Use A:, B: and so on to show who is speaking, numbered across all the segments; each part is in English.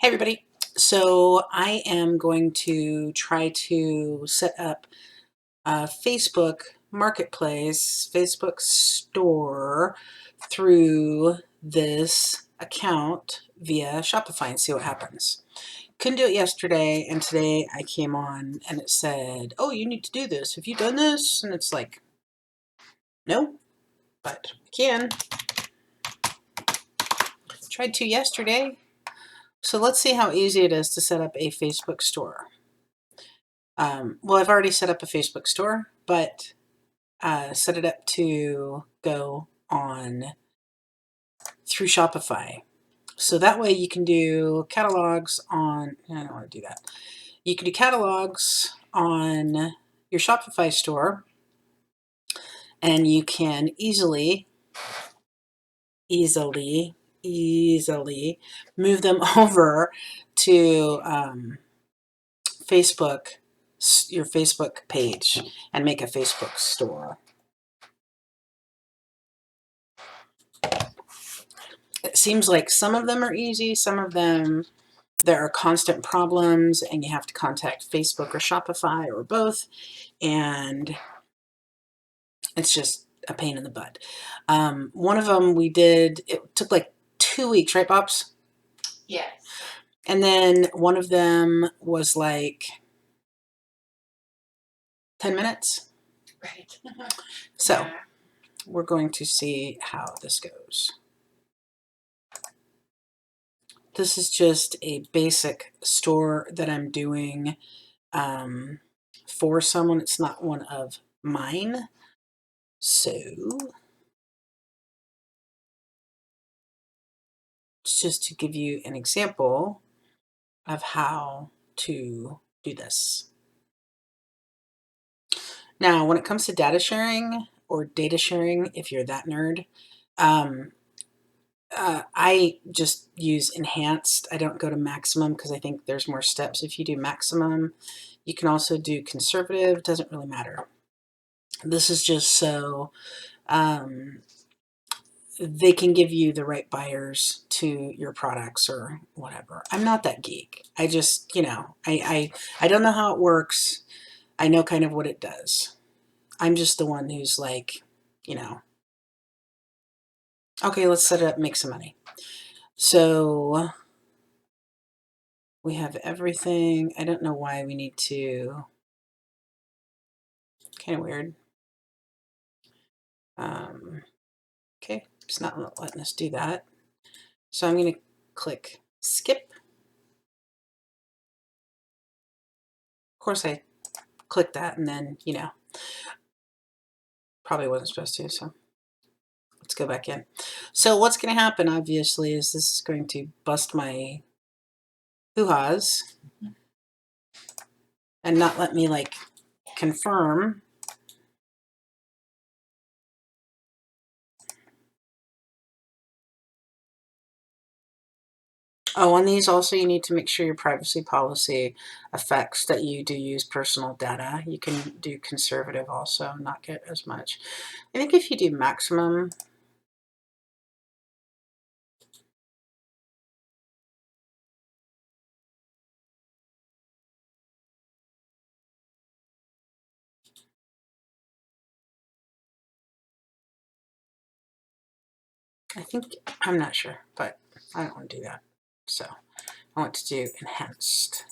A: Hey everybody. So I am going to try to set up a Facebook marketplace, Facebook store through this account via Shopify and see what happens. Couldn't do it yesterday, and today I came on and it said, oh, you need to do this. Have you done this? And it's like, no, but I can. Tried to yesterday. So let's see how easy it is to set up a Facebook store. Well, I've already set up a Facebook store, but set it up to go on through Shopify. So that way you can do catalogs on, I don't want to do that. You can do catalogs on your Shopify store, and you can easily move them over to Facebook, your Facebook page, and make a Facebook store. It seems like some of them are easy, some of them there are constant problems and you have to contact Facebook or Shopify or both, and it's just a pain in the butt. One of them we did, it took like 2 weeks, right, Bobs?
B: Yes.
A: And then one of them was like 10 minutes.
B: Right.
A: So
B: Yeah.
A: we're going to see how this goes. This is just a basic store that I'm doing for someone. It's not one of mine. So it's just to give you an example of how to do this. Now, when it comes to data sharing, if you're that nerd, I just use enhanced. I don't go to maximum because I think there's more steps if you do maximum. You can also do conservative, doesn't really matter. This is just so they can give you the right buyers to your products or whatever. I'm not that geek. I just, I don't know how it works. I know kind of what it does. I'm just the one who's like, okay, let's set it up, make some money. So we have everything. I don't know why we need to, kind of weird. Okay, it's not letting us do that. So I'm going to click skip. Of course I clicked that and then, probably wasn't supposed to, so let's go back in. So what's going to happen, obviously, is this is going to bust my hoo-has and not let me, confirm. Oh, on these also, you need to make sure your privacy policy affects that you do use personal data. You can do conservative also, not get as much. I think if you do maximum, I'm not sure, but I don't want to do that. So I want to do enhanced,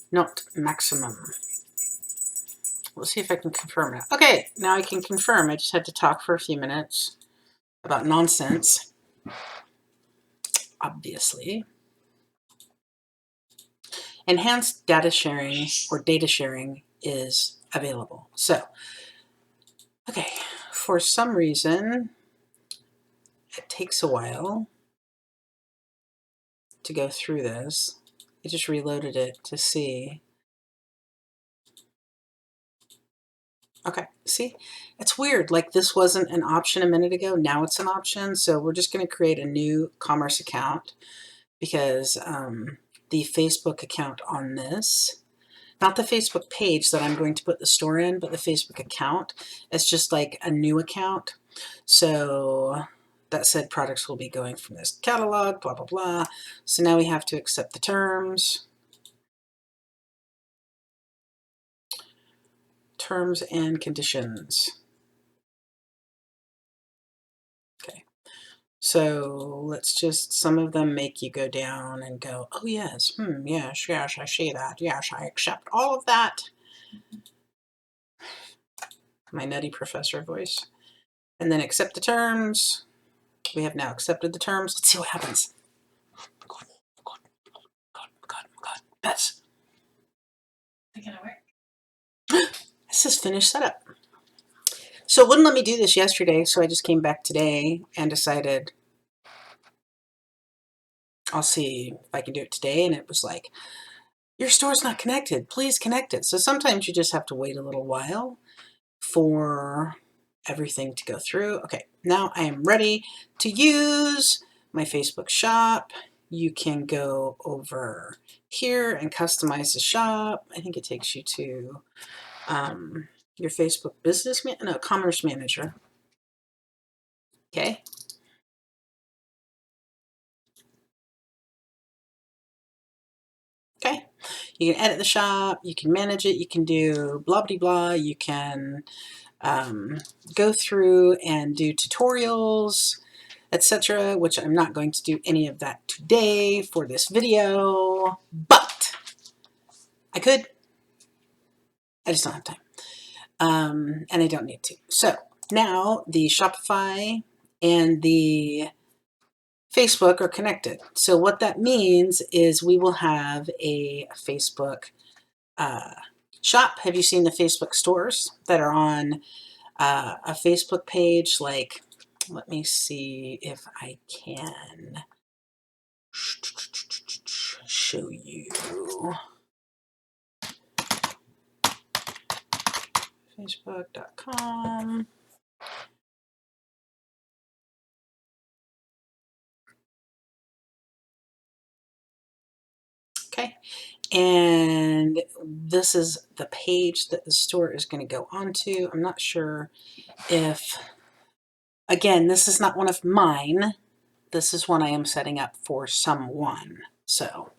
A: not maximum. We'll see if I can confirm it. Okay, now I can confirm. I just had to talk for a few minutes about nonsense, obviously. Enhanced data sharing or data sharing is available. So, okay, for some reason, it takes a while to go through this. I just reloaded it to see. Okay, see, it's weird. Like this wasn't an option a minute ago. Now it's an option. So we're just going to create a new commerce account because the Facebook account on this, not the Facebook page that I'm going to put the store in, but the Facebook account, it's just like a new account. So that said products will be going from this catalog, blah, blah, blah. So now we have to accept the terms. Terms and conditions. Okay. So let's just, some of them make you go down and go, oh yes, yes, yes, I see that. Yes, I accept all of that. My nutty professor voice. And then accept the terms. We have now accepted the terms. Let's see what happens. God. Bets.
B: Is it gonna work?
A: It says finish setup. So it wouldn't let me do this yesterday, so I just came back today and decided I'll see if I can do it today. And it was like, your store's not connected. Please connect it. So sometimes you just have to wait a little while for everything to go through. Okay, now I am ready to use my Facebook shop. You can go over here and customize the shop. I think it takes you to your Facebook commerce manager. Okay. Okay. You can edit the shop, you can manage it, you can do blah, blah, blah. You can go through and do tutorials, etc., which I'm not going to do any of that today for this video, but I could. I just don't have time. And I don't need to. So now the Shopify and the Facebook are connected. So what that means is we will have a Facebook shop. Have you seen the Facebook stores that are on a Facebook page? Like, let me see if I can show you. Facebook.com. Okay. And this is the page that the store is going to go onto. I'm not sure if, again, this is not one of mine. This is one I am setting up for someone. So,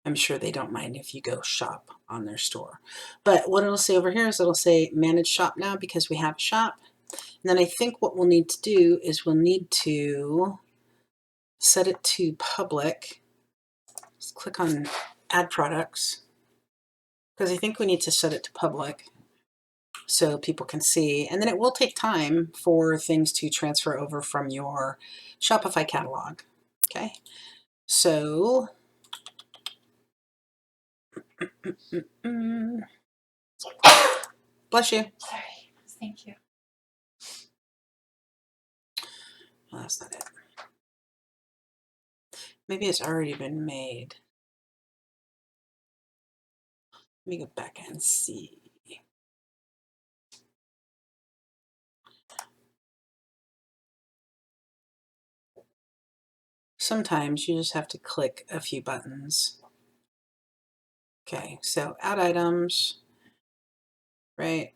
A: I'm sure they don't mind if you go shop on their store. But what it'll say over here is it'll say manage shop now because we have a shop. And then I think what we'll need to do is we'll need to set it to public. Let's click on add products because I think we need to set it to public so people can see. And then it will take time for things to transfer over from your Shopify catalog. Okay, so bless you.
B: Sorry. Thank you.
A: Well, that's not it. Maybe it's already been made. Let me go back and see. Sometimes you just have to click a few buttons. Okay, so add items, right?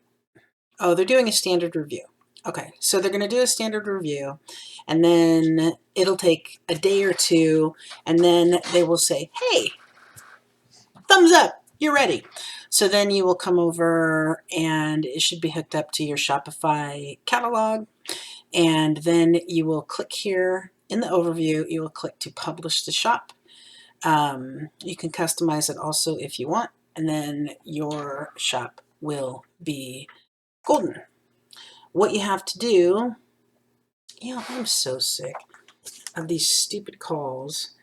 A: Oh, they're doing a standard review. Okay, so they're going to do a standard review, and then it'll take a day or two, and then they will say, hey, thumbs up, you're ready. So then you will come over, and it should be hooked up to your Shopify catalog, and then you will click here in the overview, you will click to publish the shop. You can customize it also if you want, and then your shop will be golden. What you have to do, I'm so sick of these stupid calls.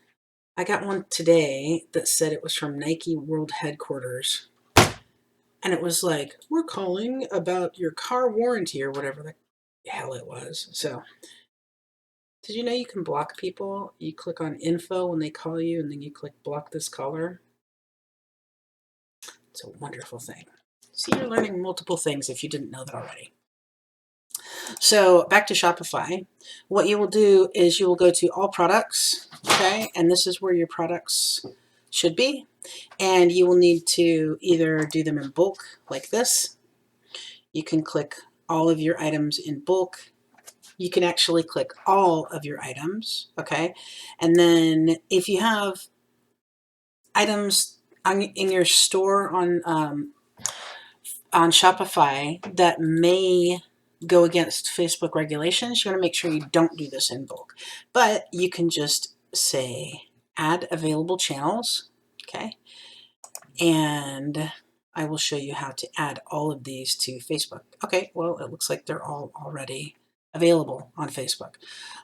A: I got one today that said it was from Nike World Headquarters. And it was like, we're calling about your car warranty or whatever the hell it was. So, did you know you can block people? You click on info when they call you, and then you click block this caller. It's a wonderful thing. See, you're learning multiple things if you didn't know that already. So back to Shopify, what you will do is you will go to all products, okay, and this is where your products should be. And you will need to either do them in bulk like this. You can click all of your items in bulk. You can actually click all of your items, okay? And then if you have items in your store on Shopify that may go against Facebook regulations, you want to make sure you don't do this in bulk. But you can just say add available channels, okay? And I will show you how to add all of these to Facebook. Okay, well, it looks like they're all already available on Facebook.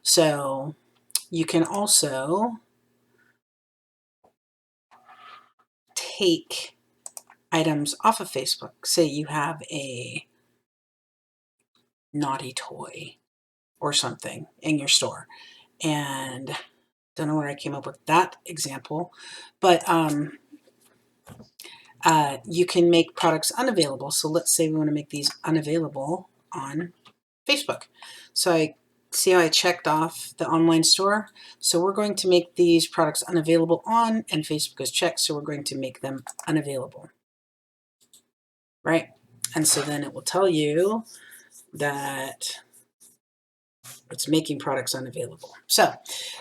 A: So you can also take items off of Facebook. Say you have a naughty toy or something in your store, and don't know where I came up with that example, but you can make products unavailable. So let's say we want to make these unavailable on Facebook. So I see how I checked off the online store. So we're going to make these products unavailable on, and Facebook is checked, so we're going to make them unavailable, right? And so then it will tell you that it's making products unavailable. So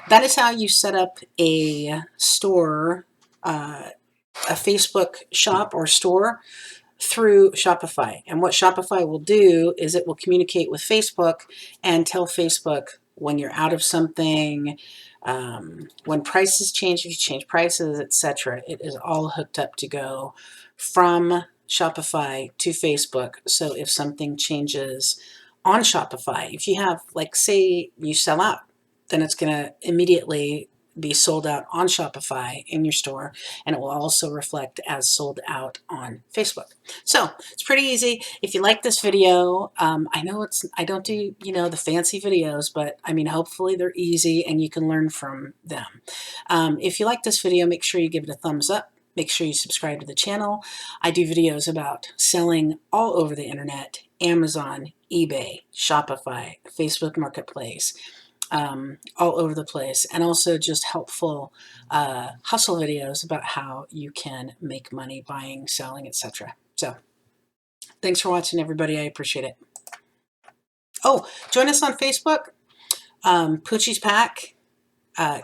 A: that is how you set up a store, a Facebook shop or store through Shopify. And what Shopify will do is it will communicate with Facebook and tell Facebook when you're out of something, when prices change, if you change prices, etc. It is all hooked up to go from Shopify to Facebook. So if something changes on Shopify, if you have, like, say you sell out, then it's going to immediately be sold out on Shopify in your store, and it will also reflect as sold out on Facebook. So it's pretty easy. If you like this video, I know I don't do, the fancy videos, but I mean, hopefully they're easy and you can learn from them. If you like this video, make sure you give it a thumbs up. Make sure you subscribe to the channel. I do videos about selling all over the internet: Amazon, eBay, Shopify, Facebook Marketplace, all over the place, and also just helpful hustle videos about how you can make money buying, selling, etc. So thanks for watching, everybody. I appreciate it. Oh, join us on Facebook, Poochie's Pack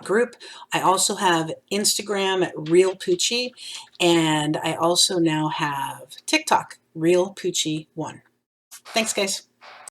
A: group. I also have Instagram at Real Poochie, and I also now have TikTok, Real Poochie 1. Thanks, guys.